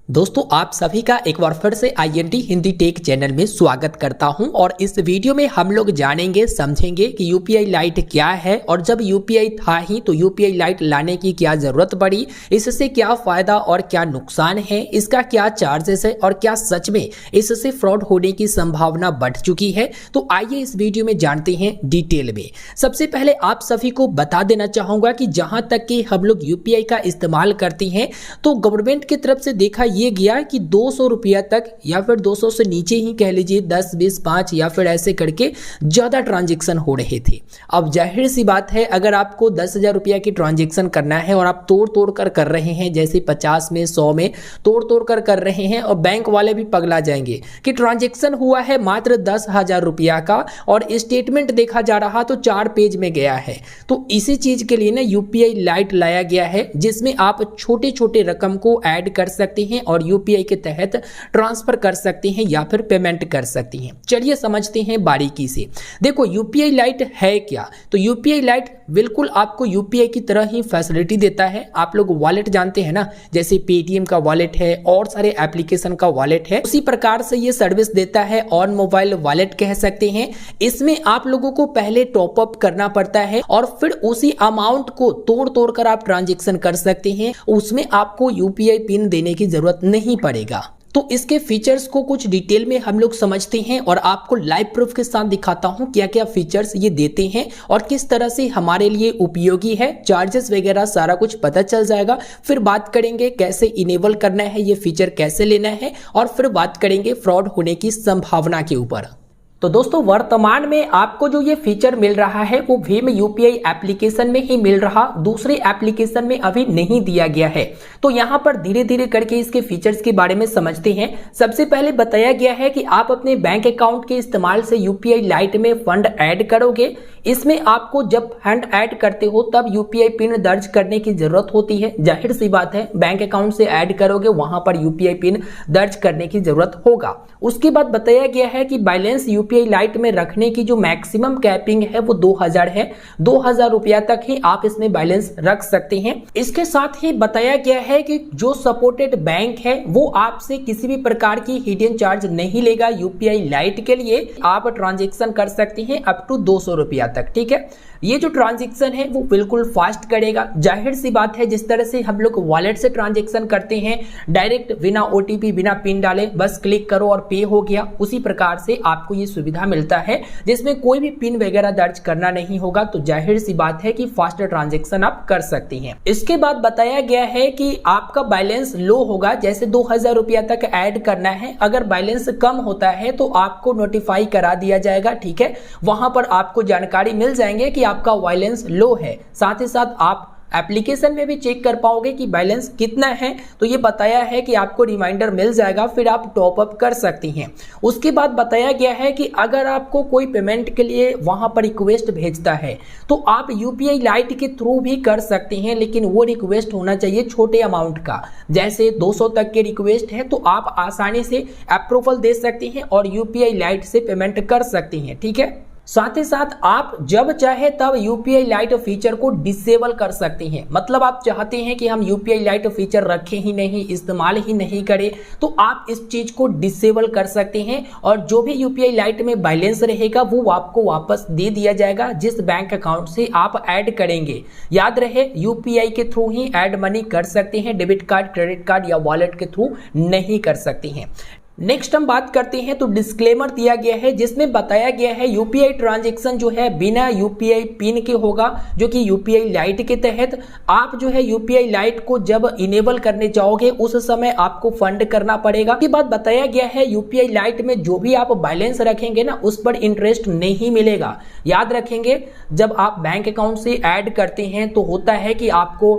दोस्तों आप सभी का एक बार फिर से INT हिंदी टेक चैनल में स्वागत करता हूं और इस वीडियो में हम लोग जानेंगे समझेंगे कि यूपीआई लाइट क्या है और जब यूपीआई था ही तो यूपीआई लाइट लाने की क्या जरूरत पड़ी, इससे क्या फायदा और क्या नुकसान है, इसका क्या चार्जेस है और क्या सच में इससे फ्रॉड होने की संभावना बढ़ चुकी है। तो आइए इस वीडियो में जानते हैं डिटेल में। सबसे पहले आप सभी को बता देना चाहूंगा कि जहां तक कि हम लोग यूपीआई का इस्तेमाल करते हैं तो गवर्नमेंट की तरफ से देखा ये गया कि 200 रुपया तक या फिर 200 से नीचे ही कह लीजिए 10, 20, 5 या फिर ऐसे करके ज्यादा ट्रांजैक्शन हो रहे थे। अब जाहिर सी बात है, अगर आपको 10,000 रुपया की ट्रांजैक्शन करना है और आप तोड़ कर रहे हैं, जैसे 50 में 100 में तोड़ कर रहे हैं और बैंक वाले भी पगला जाएंगे कि ट्रांजैक्शन हुआ है मात्र 10,000 रुपया का और स्टेटमेंट देखा जा रहा तो 4 पेज में गया है। तो इसी चीज के लिए ना यूपीआई लाइट लाया गया है, जिसमें आप छोटे छोटे रकम को ऐड कर सकते हैं और यूपीआई के तहत ट्रांसफर कर सकते हैं या फिर पेमेंट कर सकते हैं। चलिए समझते हैं बारीकी से। देखो यूपीआई लाइट है क्या, तो यूपीआई लाइट बिल्कुल आपको यूपीआई की तरह ही फैसिलिटी देता है। आप लोग वॉलेट जानते हैं ना, जैसे पेटीएम का वॉलेट है और सारे एप्लीकेशन का वॉलेट है, उसी प्रकार से ये सर्विस देता है। ऑन मोबाइल वॉलेट कह सकते हैं। इसमें आप लोगों को पहले टॉप अप करना पड़ता है और फिर उसी अमाउंट को तोड़ कर आप ट्रांजैक्शन कर सकते हैं। उसमें आपको यूपीआई पिन देने की जरूरत नहीं पड़ेगा। तो इसके फीचर्स को कुछ डिटेल में हम लोग समझते हैं और आपको लाइव प्रूफ के साथ दिखाता हूं क्या क्या फीचर्स ये देते हैं और किस तरह से हमारे लिए उपयोगी है। चार्जेस वगैरह सारा कुछ पता चल जाएगा। फिर बात करेंगे कैसे इनेबल करना है, ये फीचर कैसे लेना है और फिर बात करेंगे फ्रॉड होने की संभावना के ऊपर। तो दोस्तों वर्तमान में आपको जो ये फीचर मिल रहा है वो भीम यूपीआई एप्लीकेशन में ही मिल रहा, दूसरे एप्लीकेशन में अभी नहीं दिया गया है। तो यहाँ पर धीरे धीरे करके इसके फीचर्स के बारे में समझते हैं। सबसे पहले बताया गया है कि आप अपने बैंक अकाउंट के इस्तेमाल से यूपीआई लाइट में फंड ऐड करोगे। इसमें आपको जब फंड ऐड करते हो तब यूपीआई पिन दर्ज करने की जरूरत होती है। जाहिर सी बात है, बैंक अकाउंट से ऐड करोगे वहां पर यूपीआई पिन दर्ज करने की जरूरत होगा। उसके बाद बताया गया है कि बैलेंस यूपीआई लाइट में रखने की जो मैक्सिमम कैपिंग है वो 2,000 है। 2,000 रुपया तक ही आप इसमें बैलेंस रख सकते हैं। इसके साथ ही बताया गया है कि जो सपोर्टेड बैंक है वो आपसे किसी भी प्रकार की हिडन चार्ज नहीं लेगा। यूपीआई लाइट के लिए आप ट्रांजैक्शन कर सकते हैं अप टू 200 रुपया तक। ठीक है, ये जो ट्रांजैक्शन है वो बिल्कुल फास्ट करेगा। जाहिर सी बात है, जिस तरह से हम लोग वॉलेट से ट्रांजैक्शन करते हैं डायरेक्ट बिना ओटीपी बिना पिन डाले बस क्लिक करो और पे हो गया, उसी प्रकार से आपको ये सुविधा मिलता है जिसमें कोई भी पिन वगैरह दर्ज करना नहीं होगा। तो जाहिर सी बात है कि फास्ट ट्रांजैक्शन आप कर सकते हैं। इसके बाद बताया गया है कि आपका बैलेंस लो होगा, जैसे 2,000 रुपया तक ऐड करना है। अगर बैलेंस कम होता है तो आपको नोटिफाई करा दिया जाएगा। ठीक है, वहां पर आपको जानकारी मिल जाएंगे कि आपका बैलेंस लो है। साथ ही साथ आप एप्लीकेशन में भी चेक कर पाओगे कि बैलेंस कितना है। तो ये बताया है कि आपको रिमाइंडर मिल जाएगा, फिर आप टॉप अप कर सकती हैं। उसके बाद बताया गया है कि अगर आपको कोई पेमेंट के लिए वहां पर रिक्वेस्ट भेजता है तो आप यूपीआई लाइट के थ्रू भी कर सकते हैं, लेकिन वो रिक्वेस्ट होना चाहिए छोटे अमाउंट का। जैसे 200 तक के रिक्वेस्ट है तो आप आसानी से अप्रूवल दे सकते हैं और यूपीआई लाइट से पेमेंट कर सकते हैं। ठीक है, साथ ही साथ आप जब चाहे तब यूपीआई लाइट फीचर को डिसेबल कर सकते हैं। मतलब आप चाहते हैं कि हम यूपीआई लाइट फीचर रखें ही नहीं, इस्तेमाल ही नहीं करें, तो आप इस चीज को डिसेबल कर सकते हैं और जो भी यूपीआई लाइट में बैलेंस रहेगा वो आपको वापस दे दिया जाएगा जिस बैंक अकाउंट से आप ऐड करेंगे। याद रहे, यूपीआई के थ्रू ही ऐड मनी कर सकते हैं, डेबिट कार्ड, क्रेडिट कार्ड या वॉलेट के थ्रू नहीं कर सकते हैं। नेक्स्ट हम बात करते हैं तो डिस्क्लेमर दिया गया है जिसमें बताया गया है यूपीआई ट्रांजैक्शन जो है बिना यूपीआई पिन के होगा, जो कि यूपीआई लाइट के तहत आप जो है यूपीआई लाइट को जब इनेबल करने जाओगे उस समय आपको फंड करना पड़ेगा। के बाद बताया गया है यूपीआई लाइट में जो भी आप बैलेंस रखेंगे ना उस पर इंटरेस्ट नहीं मिलेगा। याद रखेंगे, जब आप बैंक अकाउंट से ऐड करते हैं तो होता है कि आपको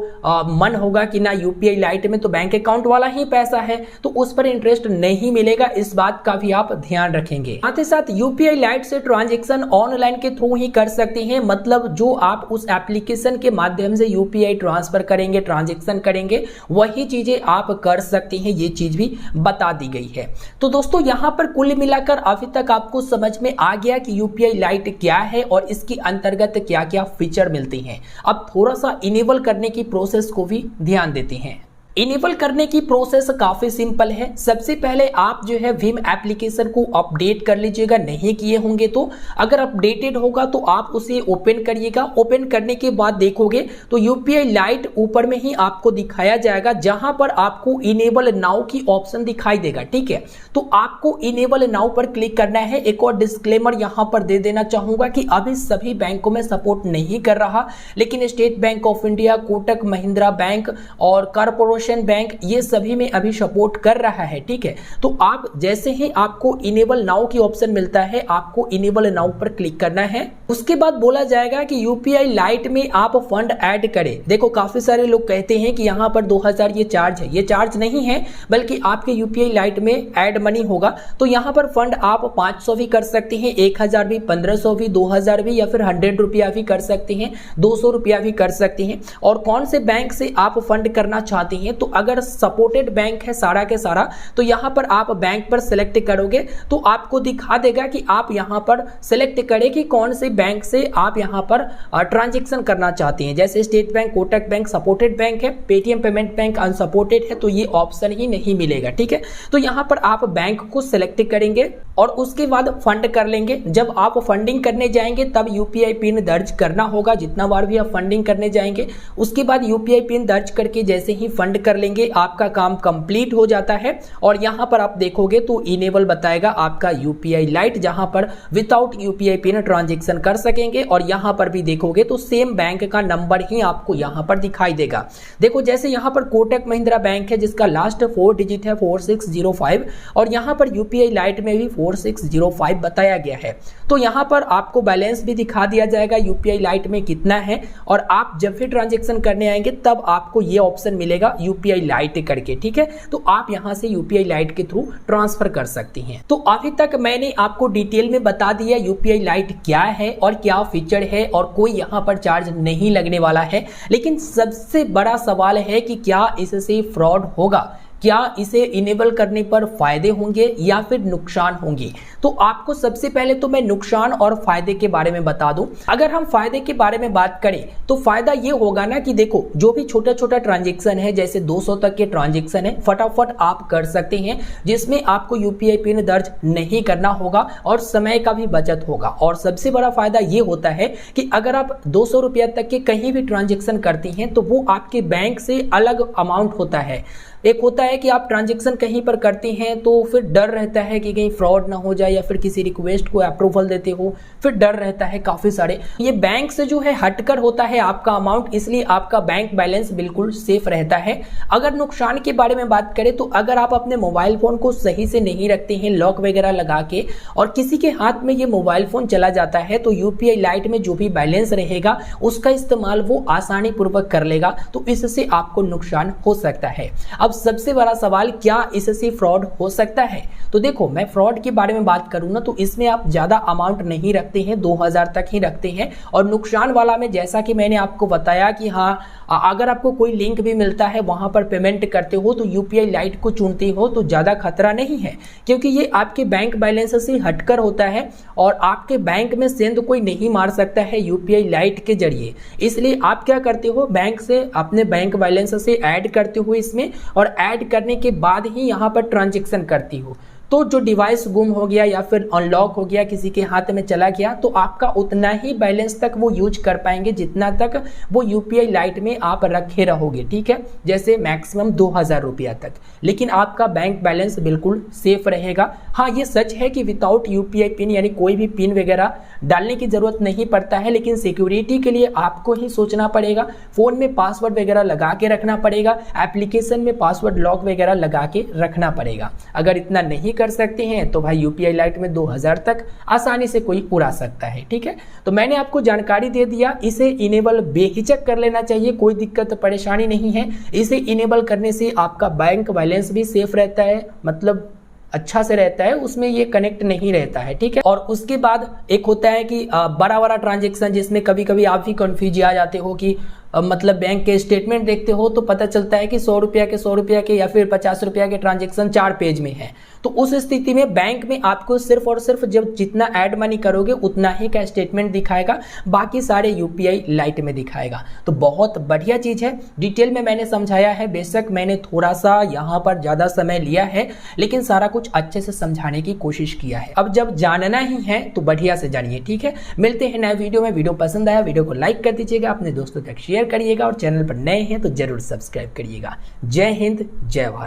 मन होगा कि ना यूपीआई लाइट में तो बैंक अकाउंट वाला ही पैसा है तो उस पर इंटरेस्ट नहीं मिलेगा। इस बात का भी आप ध्यान रखेंगे। साथ ही साथ यूपीआई लाइट से ट्रांजैक्शन ऑनलाइन के थ्रू ही कर सकते हैं। मतलब जो आप उस एप्लीकेशन के माध्यम से यूपीआई ट्रांसफर करेंगे, ट्रांजैक्शन करेंगे, वही चीजें आप कर सकते हैं। ये चीज भी बता दी गई है। तो दोस्तों यहाँ पर कुल मिलाकर अभी तक आपको समझ में आ गया कि यूपीआई लाइट क्या है और इसके अंतर्गत क्या क्या फीचर मिलते हैं। अब थोड़ा सा इनेबल करने की प्रोसेस को भी ध्यान देते हैं। इनेबल करने की प्रोसेस काफी सिंपल है। सबसे पहले आप जो है विम एप्लीकेशन को अपडेट कर लीजिएगा, नहीं किए होंगे तो। अगर अपडेटेड होगा तो आप उसे ओपन करिएगा। ओपन करने के बाद देखोगे तो यूपीआई लाइट ऊपर में ही आपको दिखाया जाएगा, जहां पर आपको इनेबल नाउ की ऑप्शन दिखाई देगा। ठीक है, तो आपको इनेबल नाउ पर क्लिक करना है। एक और डिस्क्लेमर यहां पर दे देना चाहूंगा कि अभी सभी बैंकों में सपोर्ट नहीं कर रहा, लेकिन state bank of India, Kotak Mahindra bank और कॉर्पोरेशन बैंक ये सभी में अभी सपोर्ट कर रहा है। ठीक है, तो आप जैसे ही आपको इनेबल नाउ की ऑप्शन मिलता है, आपको इनेबल नाउ पर क्लिक करना है। उसके बाद बोला जाएगा कि यूपीआई लाइट में आप फंड ऐड करें। देखो काफी सारे लोग कहते हैं कि यहां पर 2000 ये चार्ज है। ये चार्ज नहीं है, बल्कि आपके यूपीआई लाइट में ऐड मनी होगा। तो यहां पर फंड आप 500 भी कर सकते हैं, 1000 भी, 1500 भी, 2000 भी, या फिर 100 रुपया भी कर सकते हैं, 200 रुपया भी कर सकते हैं। और कौन से बैंक से आप फंड करना चाहते हैं, तो अगर सपोर्टेड बैंक है सारा के सारा, तो यहां पर आप बैंक पर सिलेक्ट करोगे तो आपको दिखा देगा कि आप यहां पर सिलेक्ट करें कि कौन से बैंक से आप यहां पर ट्रांजैक्शन करना चाहते हैं। जैसे state bank, Kotak bank supported bank है, पेटीएम पेमेंट बैंक अनसपोर्टेड है, तो ये ऑप्शन ही नहीं मिलेगा। ठीक है, तो यहां पर आप बैंक को सिलेक्ट करेंगे और उसके बाद फंड कर लेंगे। जब आप फंडिंग करने जाएंगे तब यूपीआई पिन दर्ज करना होगा, जितना बार भी आप फंडिंग करने जाएंगे। उसके बाद यूपीआई पिन दर्ज करके जैसे ही फंड कर लेंगे, आपका काम कंप्लीट हो जाता है। और यहां पर आप देखोगे तो इनेबल बताएगा आपका यूपीआई लाइट, जहां पर विदाउट यूपीआई पिन ट्रांजैक्शन कर सकेंगे। और यहां पर भी देखोगे तो सेम बैंक का नंबर ही आपको यहां पर दिखाई देगा। देखो जैसे यहां पर कोटक महिंद्रा बैंक है, जिसका लास्ट 4 डिजिट है 4605, और यहां पर यूपीआई लाइट में भी 4605 बताया गया है। तो यहां पर आपको बैलेंस भी दिखा दिया जाएगा यूपीआई लाइट में कितना है। और आप जब भी ट्रांजैक्शन करने आएंगे तब आपको ये ऑप्शन मिलेगा यूपीआई लाइट करके। ठीक है, तो आप यहां से यूपीआई लाइट के थ्रू ट्रांसफर कर सकती हैं। तो अभी तक मैंने आपको डिटेल में बता दिया यूपीआई लाइट क्या है और क्या फीचर है, और कोई यहां पर चार्ज नहीं लगने वाला है। लेकिन सबसे बड़ा सवाल है कि क्या इससे फ्रॉड होगा, क्या इसे इनेबल करने पर फायदे होंगे या फिर नुकसान होंगे। तो आपको सबसे पहले तो मैं नुकसान और फायदे के बारे में बता दूं। अगर हम फायदे के बारे में बात करें तो फायदा ये होगा ना कि देखो जो भी छोटा छोटा ट्रांजैक्शन है, जैसे 200 तक के ट्रांजैक्शन है, फटाफट आप कर सकते हैं, जिसमें आपको यूपीआई पिन दर्ज नहीं करना होगा और समय का भी बचत होगा। और सबसे बड़ा फायदा ये होता है कि अगर आप 200 रुपया तक के कहीं भी ट्रांजैक्शन करती हैं तो वो आपके बैंक से अलग अमाउंट होता है। एक होता है कि आप ट्रांजैक्शन कहीं पर करते हैं तो फिर डर रहता है कि कहीं फ्रॉड ना हो जाए, या फिर किसी रिक्वेस्ट को अप्रूवल देते हो फिर डर रहता है काफी सारे। ये बैंक से जो है हटकर होता है आपका अमाउंट, इसलिए आपका बैंक बैलेंस बिल्कुल सेफ रहता है। अगर नुकसान के बारे में बात करें तो अगर आप अपने मोबाइल फोन को सही से नहीं रखते हैं लॉक वगैरह लगा के, और किसी के हाथ में ये मोबाइल फोन चला जाता है, तो यूपीआई लाइट में जो भी बैलेंस रहेगा उसका इस्तेमाल वो आसानी पूर्वक कर लेगा, तो इससे आपको नुकसान हो सकता है। अब सबसे बड़ा सवाल, क्या इससे फ्रॉड हो सकता है। तो देखो मैं फ्रॉड के बारे में बात करूं ना, तो इसमें आप ज्यादा अमाउंट नहीं रखते हैं, 2000 तक ही रखते हैं। और नुकसान वाला में जैसा कि मैंने आपको बताया कि हाँ, अगर आपको कोई लिंक भी मिलता है वहां पर पेमेंट करते हो तो यूपीआई लाइट को चुनते हो तो ज्यादा खतरा नहीं है, क्योंकि ये आपके बैंक बैलेंस से हटकर होता है और आपके बैंक में सेंध कोई नहीं मार सकता है यूपीआई लाइट के जरिए। इसलिए आप क्या करते हो, बैंक से अपने बैंक बैलेंस से ऐड करते हो इसमें, और ऐड करने के बाद ही यहाँ पर ट्रांजैक्शन करती हो। तो जो डिवाइस गुम हो गया या फिर अनलॉक हो गया, किसी के हाथ में चला गया, तो आपका उतना ही बैलेंस तक वो यूज कर पाएंगे जितना तक वो यूपीआई लाइट में आप रखे रहोगे। ठीक है, जैसे मैक्सिमम 2000 रुपया तक, लेकिन आपका बैंक बैलेंस बिल्कुल सेफ रहेगा। हाँ, ये सच है कि विदाउट यूपीआई पिन यानी कोई भी पिन वगैरह डालने की जरूरत नहीं पड़ता है, लेकिन सिक्योरिटी के लिए आपको ही सोचना पड़ेगा, फोन में पासवर्ड वगैरह लगा के रखना पड़ेगा, एप्लीकेशन में पासवर्ड लॉक वगैरह लगा के रखना पड़ेगा। अगर इतना नहीं कर सकते हैं तो भाई यूपीआई लाइट में 2000 तक आसानी से कोई उड़ा सकता है। ठीक है, तो मैंने आपको जानकारी दे दिया, इसे इनेबल बेहिचक कर लेना चाहिए, कोई दिक्कत परेशानी नहीं है। इसे इनेबल करने से आपका बैंक बैलेंस भी सेफ रहता है, मतलब अच्छा से रहता है, उसमें ये कनेक्ट नहीं रहता है। ठीक है, और उसके बाद एक होता है कि बड़ा ट्रांजैक्शन, जिसमें कभी कभी आप भी कंफ्यूज आ जाते हो कि मतलब बैंक के स्टेटमेंट देखते हो तो पता चलता है कि 100 रुपया के या फिर 50 रुपया के ट्रांजेक्शन 4 पेज में है। तो उस स्थिति में बैंक में आपको सिर्फ और सिर्फ जब जितना ऐड मनी करोगे उतना ही का स्टेटमेंट दिखाएगा, बाकी सारे यूपीआई लाइट में दिखाएगा। तो बहुत बढ़िया चीज है, डिटेल में मैंने समझाया है। बेशक मैंने थोड़ा सा यहाँ पर ज्यादा समय लिया है, लेकिन सारा कुछ अच्छे से समझाने की कोशिश किया है। अब जब जानना ही है तो बढ़िया से जानिए, ठीक है। मिलते हैं नए वीडियो में। वीडियो पसंद आया वीडियो को लाइक कर दीजिएगा, अपने दोस्तों तक शेयर करिएगा और चैनल पर नए हैं तो जरूर सब्सक्राइब करिएगा। जय हिंद, जय भारत।